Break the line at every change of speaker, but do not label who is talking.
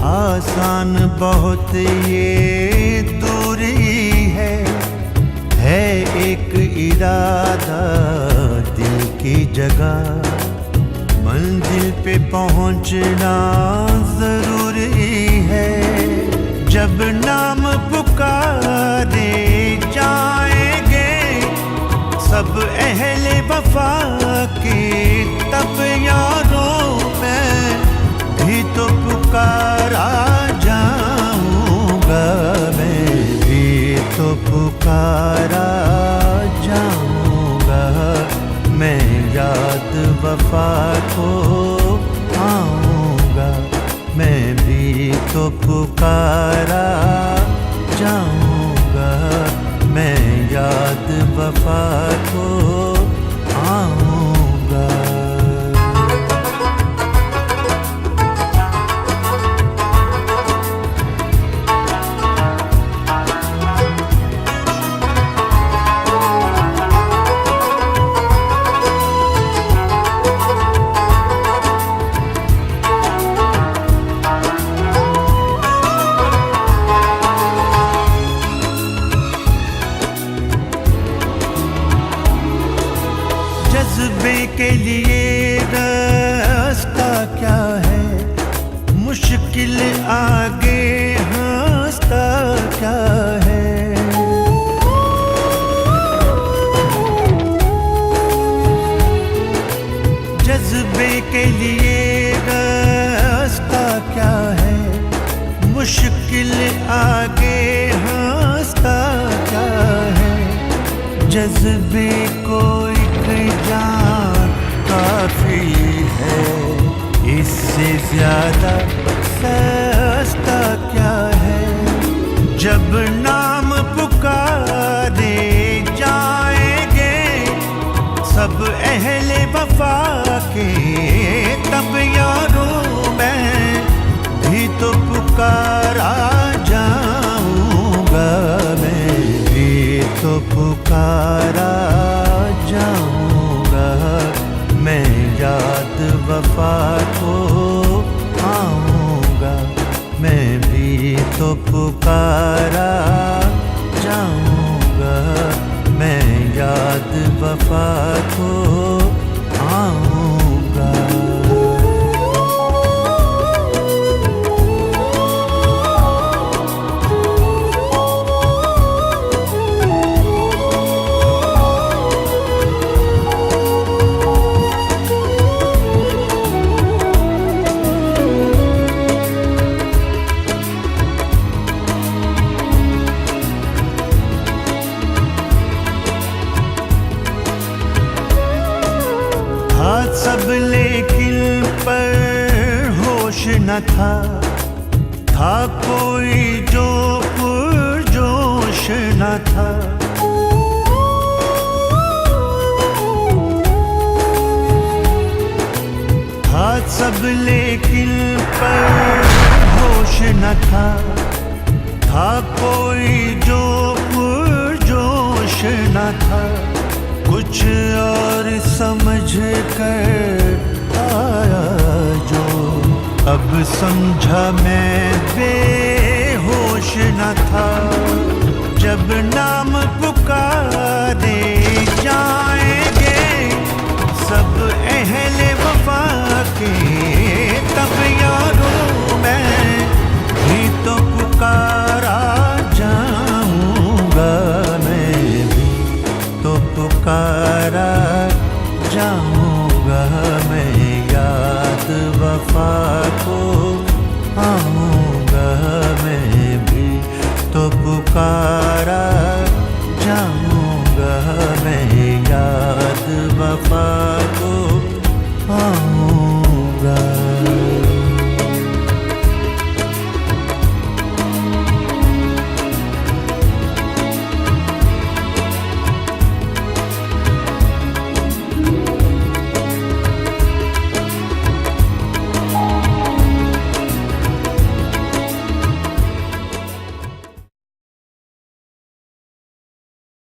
आसान बहुत ये दूरी है एक इरादा दिल की जगह, मंजिल पे पहुंचना जरूरी है। जब नाम पुकारे जाएंगे सब अहले वफा के, तब यारों मैं भी तो पुकारा जाऊंगा, मैं भी तो पुकारा जाऊंगा। मैं याद वफा को आऊंगा, मैं भी तो पुकारा जाऊंगा। मैं याद वफा को आऊंगा। जज्बे के लिए रास्ता क्या है, मुश्किल आगे हास्ता क्या है। जज्बे के लिए रास्ता क्या है, मुश्किल आगे हास्ता क्या है। जज्बे को जान काफी है, इससे ज्यादा सस्ता क्या है। जब नाम पुकारे जाएंगे सब अहले वफा के, तब यारों मैं भी तो पुकारा जाऊंगा, मैं भी तो पुकारा जाऊंगा। मैं याद वफा को आऊंगा, मैं भी तो पुकारा जाऊंगा। मैं याद वफा को आऊंगा। सब लेकिन पर होश न था कोई जो पुरजोश न था। सब लेकिन पर होश न था कोई जो पुरजोश न था। कुछ और समझ कर आया जो, अब समझा मैं बेहोश न था। जब नाम पुकारे जाएंगे सब अहले वफा के, तब यारों मैं भी तो पुकारा जाऊंगा, मैं भी तो पुकारा जाऊंगा। मैं याद वफा को आऊंगा, मैं भी तो पुकारा